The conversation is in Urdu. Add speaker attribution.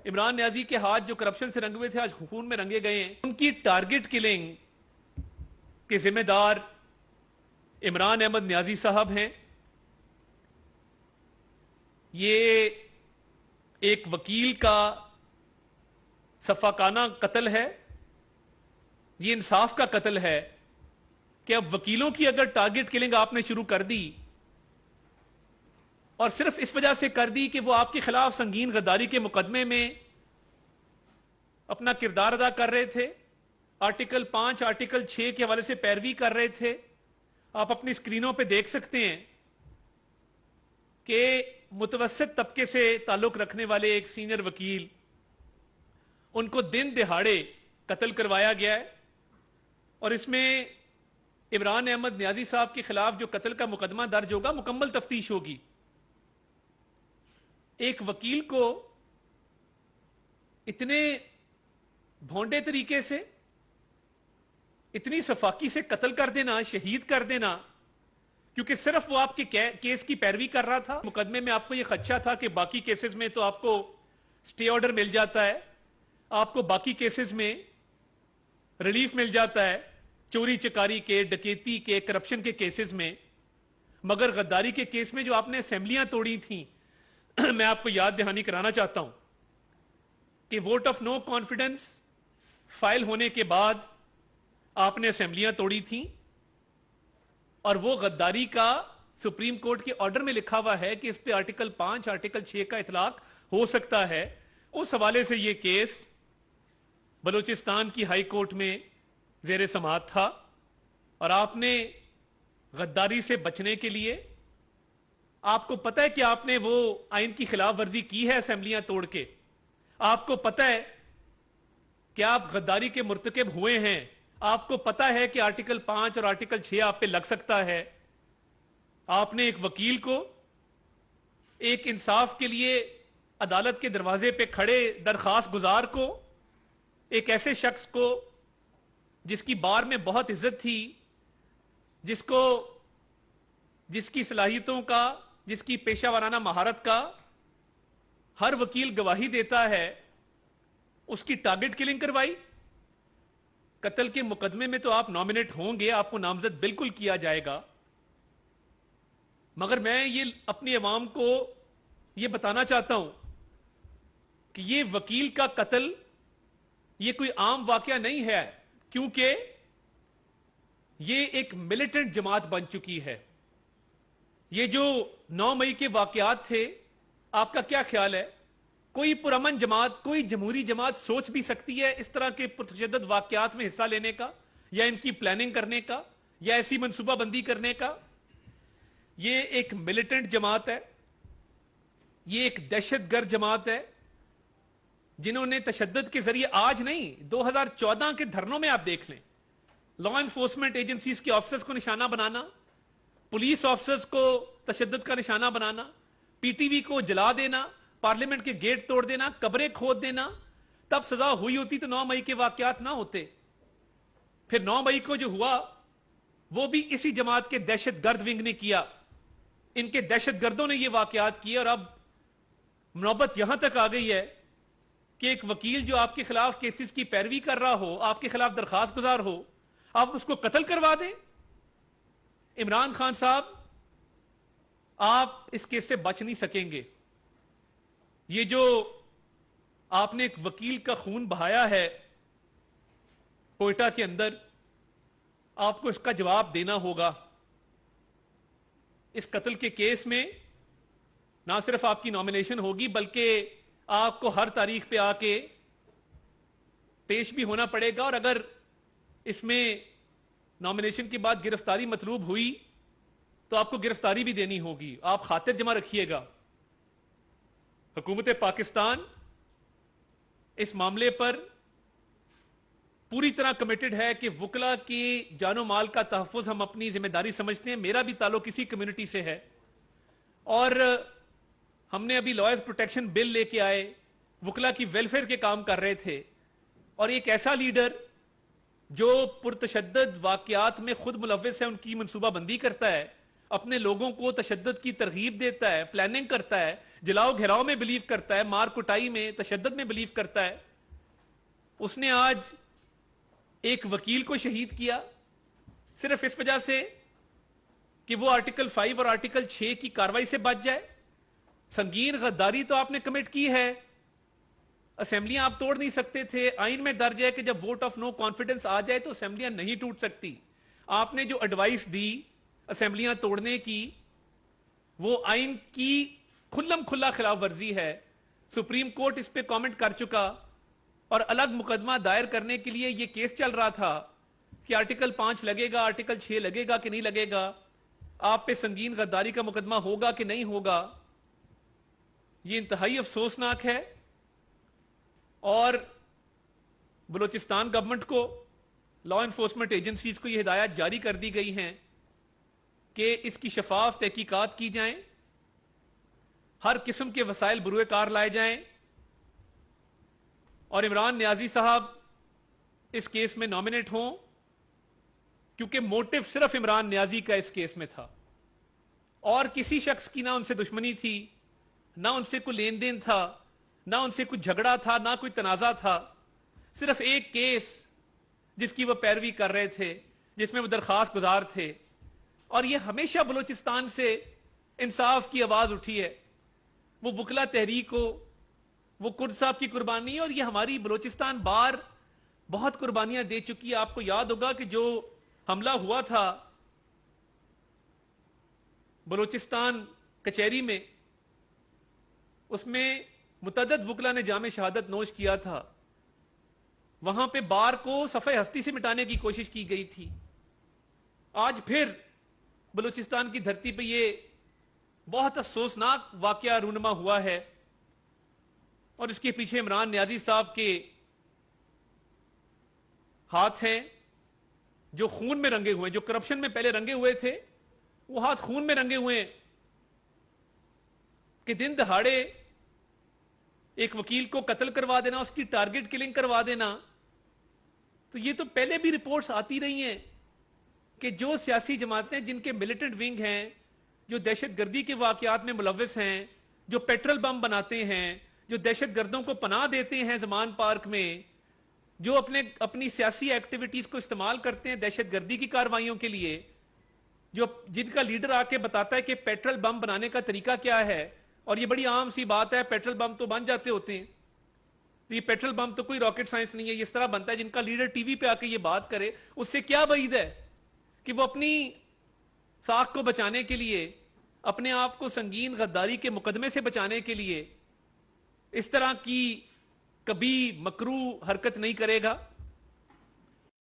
Speaker 1: عمران نیازی کے ہاتھ جو کرپشن سے رنگے ہوئے تھے آج خون میں رنگے گئے ہیں. ان کی ٹارگٹ کلنگ کے ذمہ دار عمران احمد نیازی صاحب ہیں. یہ ایک وکیل کا صفاقانہ قتل ہے. یہ انصاف کا قتل ہے کہ اب وکیلوں کی اگر ٹارگٹ کلنگ آپ نے شروع کر دی اور صرف اس وجہ سے کر دی کہ وہ آپ کے خلاف سنگین غداری کے مقدمے میں اپنا کردار ادا کر رہے تھے, آرٹیکل 5 آرٹیکل 6 کے حوالے سے پیروی کر رہے تھے. آپ اپنی اسکرینوں پہ دیکھ سکتے ہیں کہ متوسط طبقے سے تعلق رکھنے والے ایک سینئر وکیل, ان کو دن دہاڑے قتل کروایا گیا ہے. اور اس میں عمران احمد نیازی صاحب کے خلاف جو قتل کا مقدمہ درج ہوگا مکمل تفتیش ہوگی. ایک وکیل کو اتنے بھونڈے طریقے سے, اتنی صفاقی سے قتل کر دینا, شہید کر دینا, کیونکہ صرف وہ آپ کے کیس کی پیروی کر رہا تھا. مقدمے میں آپ کو یہ خدشہ تھا کہ باقی کیسز میں تو آپ کو سٹے آرڈر مل جاتا ہے, آپ کو باقی کیسز میں ریلیف مل جاتا ہے, چوری چکاری کے, ڈکیتی کے, کرپشن کے کیسز میں. مگر غداری کے کیس میں جو آپ نے اسمبلیاں توڑی تھیں, میں آپ کو یاد دہانی کرانا چاہتا ہوں کہ vote of no confidence file ہونے کے بعد آپ نے اسمبلیاں توڑی تھیں, اور وہ غداری کا سپریم کورٹ کے آرڈر میں لکھا ہوا ہے کہ اس پہ آرٹیکل 5 آرٹیکل 6 کا اطلاق ہو سکتا ہے. اس حوالے سے یہ کیس بلوچستان کی ہائی کورٹ میں زیر سماعت تھا, اور آپ نے غداری سے بچنے کے لیے, آپ کو پتہ ہے کہ آپ نے وہ آئین کی خلاف ورزی کی ہے اسمبلیاں توڑ کے, آپ کو پتہ ہے کہ آپ غداری کے مرتکب ہوئے ہیں, آپ کو پتہ ہے کہ آرٹیکل 5 اور آرٹیکل 6 آپ پہ لگ سکتا ہے. آپ نے ایک وکیل کو, ایک انصاف کے لیے عدالت کے دروازے پہ کھڑے درخواست گزار کو, ایک ایسے شخص کو جس کی بار میں بہت عزت تھی, جس کی صلاحیتوں کا, جس کی پیشہ ورانہ مہارت کا ہر وکیل گواہی دیتا ہے, اس کی ٹارگٹ کلنگ کروائی. قتل کے مقدمے میں تو آپ نامنیٹ ہوں گے, آپ کو نامزد بالکل کیا جائے گا, مگر میں یہ اپنی عوام کو یہ بتانا چاہتا ہوں کہ یہ وکیل کا قتل یہ کوئی عام واقعہ نہیں ہے, کیونکہ یہ ایک ملیٹنٹ جماعت بن چکی ہے. یہ جو 9 مئی کے واقعات تھے, آپ کا کیا خیال ہے, کوئی پرامن جماعت, کوئی جمہوری جماعت سوچ بھی سکتی ہے اس طرح کے پرتشدد واقعات میں حصہ لینے کا, یا ان کی پلاننگ کرنے کا, یا ایسی منصوبہ بندی کرنے کا؟ یہ ایک ملیٹنٹ جماعت ہے, یہ ایک دہشت گرد جماعت ہے, جنہوں نے تشدد کے ذریعے, آج نہیں 2014 کے دھرنوں میں آپ دیکھ لیں, لا انفورسمنٹ ایجنسیز کے آفیسرز کو نشانہ بنانا, پولیس آفیسرز کو تشدد کا نشانہ بنانا, پی ٹی وی کو جلا دینا, پارلیمنٹ کے گیٹ توڑ دینا, قبریں کھود دینا. تب سزا ہوئی ہوتی تو 9 مئی کے واقعات نہ ہوتے. پھر 9 مئی کو جو ہوا وہ بھی اسی جماعت کے دہشت گرد ونگ نے کیا, ان کے دہشت گردوں نے یہ واقعات کیے. اور اب نوبت یہاں تک آ گئی ہے کہ ایک وکیل جو آپ کے خلاف کیسز کی پیروی کر رہا ہو, آپ کے خلاف درخواست گزار ہو, آپ اس کو قتل کروا دیں. عمران خان صاحب, آپ اس کیس سے بچ نہیں سکیں گے. یہ جو آپ نے ایک وکیل کا خون بہایا ہے کوئٹہ کے اندر, آپ کو اس کا جواب دینا ہوگا. اس قتل کے کیس میں نہ صرف آپ کی نامینیشن ہوگی, بلکہ آپ کو ہر تاریخ پہ آ کے پیش بھی ہونا پڑے گا. اور اگر اس میں نامینیشن کے بعد گرفتاری مطلوب ہوئی تو آپ کو گرفتاری بھی دینی ہوگی. آپ خاطر جمع رکھیے گا, حکومت پاکستان اس معاملے پر پوری طرح کمیٹڈ ہے کہ وکلا کی جان و مال کا تحفظ ہم اپنی ذمہ داری سمجھتے ہیں. میرا بھی تعلق اسی کمیونٹی سے ہے, اور ہم نے ابھی لائرز پروٹیکشن بل لے کے آئے, وکلا کی ویلفیئر کے کام کر رہے تھے. اور ایک ایسا لیڈر جو پرتشدد واقعات میں خود ملوث ہے, ان کی منصوبہ بندی کرتا ہے, اپنے لوگوں کو تشدد کی ترغیب دیتا ہے، پلاننگ کرتا ہے، جلاؤ گھیراؤ میں بلیو کرتا ہے، مار کٹائی میں، تشدد میں بلیو کرتا ہے، اس نے آج ایک وکیل کو شہید کیا صرف اس وجہ سے کہ وہ آرٹیکل 5 اور آرٹیکل 6 کی کاروائی سے بچ جائے. سنگین غداری تو آپ نے کمٹ کی ہے، اسمبلیاں آپ توڑ نہیں سکتے تھے. آئین میں درج ہے کہ جب ووٹ آف نو کانفیڈنس آ جائے تو اسمبلیاں نہیں ٹوٹ سکتی. آپ نے جو ایڈوائس دی اسمبلیاں توڑنے کی، وہ آئین کی کھلم کھلا خلاف ورزی ہے. سپریم کورٹ اس پہ کامنٹ کر چکا اور الگ مقدمہ دائر کرنے کے لیے یہ کیس چل رہا تھا کہ آرٹیکل 5 لگے گا، آرٹیکل 6 لگے گا کہ نہیں لگے گا، آپ پہ سنگین غداری کا مقدمہ ہوگا کہ نہیں ہوگا. یہ انتہائی افسوسناک ہے اور بلوچستان گورنمنٹ کو، لا انفورسمنٹ ایجنسیز کو یہ ہدایات جاری کر دی گئی ہیں کہ اس کی شفاف تحقیقات کی جائیں، ہر قسم کے وسائل بروئے کار لائے جائیں اور عمران نیازی صاحب اس کیس میں نامنیٹ ہوں، کیونکہ موٹو صرف عمران نیازی کا اس کیس میں تھا اور کسی شخص کی نہ ان سے دشمنی تھی، نہ ان سے کوئی لین دین تھا، نہ ان سے کوئی جھگڑا تھا، نہ کوئی تنازع تھا. صرف ایک کیس جس کی وہ پیروی کر رہے تھے، جس میں وہ درخواست گزار تھے. اور یہ ہمیشہ بلوچستان سے انصاف کی آواز اٹھی ہے. وہ وکلا تحریک ہو، وہ کرد صاحب کی قربانی، اور یہ ہماری بلوچستان بار بہت قربانیاں دے چکی ہے. آپ کو یاد ہوگا کہ جو حملہ ہوا تھا بلوچستان کچہری میں، اس میں متعدد وکلا نے جام شہادت نوش کیا تھا. وہاں پہ بار کو صفحہ ہستی سے مٹانے کی کوشش کی گئی تھی. آج پھر بلوچستان کی دھرتی پہ یہ بہت افسوسناک واقعہ رونما ہوا ہے اور اس کے پیچھے عمران نیازی صاحب کے ہاتھ ہیں جو خون میں رنگے ہوئے، جو کرپشن میں پہلے رنگے ہوئے تھے، وہ ہاتھ خون میں رنگے ہوئے ہیں کہ دن دہاڑے ایک وکیل کو قتل کروا دینا، اس کی ٹارگٹ کلنگ کروا دینا. تو یہ تو پہلے بھی رپورٹس آتی رہی ہیں کہ جو سیاسی جماعتیں جن کے ملیٹنٹ ونگ ہیں، جو دہشت گردی کے واقعات میں ملوث ہیں، جو پیٹرول بم بناتے ہیں، جو دہشت گردوں کو پناہ دیتے ہیں زمان پارک میں، جو اپنی سیاسی ایکٹیویٹیز کو استعمال کرتے ہیں دہشت گردی کی کارروائیوں کے لیے، جن کا لیڈر آ کے بتاتا ہے کہ پیٹرول بم بنانے کا طریقہ کیا ہے، اور یہ بڑی عام سی بات ہے، پیٹرول بم تو بن جاتے ہوتے ہیں، تو یہ پیٹرول بم تو کوئی راکٹ سائنس نہیں ہے، یہ اس طرح بنتا ہے. جن کا لیڈر ٹی وی پہ آ کے یہ بات کرے، اس سے کیا بعید ہے کہ وہ اپنی ساکھ کو بچانے کے لیے، اپنے آپ کو سنگین غداری کے مقدمے سے بچانے کے لیے اس طرح کی کبھی مکروہ حرکت نہیں کرے گا.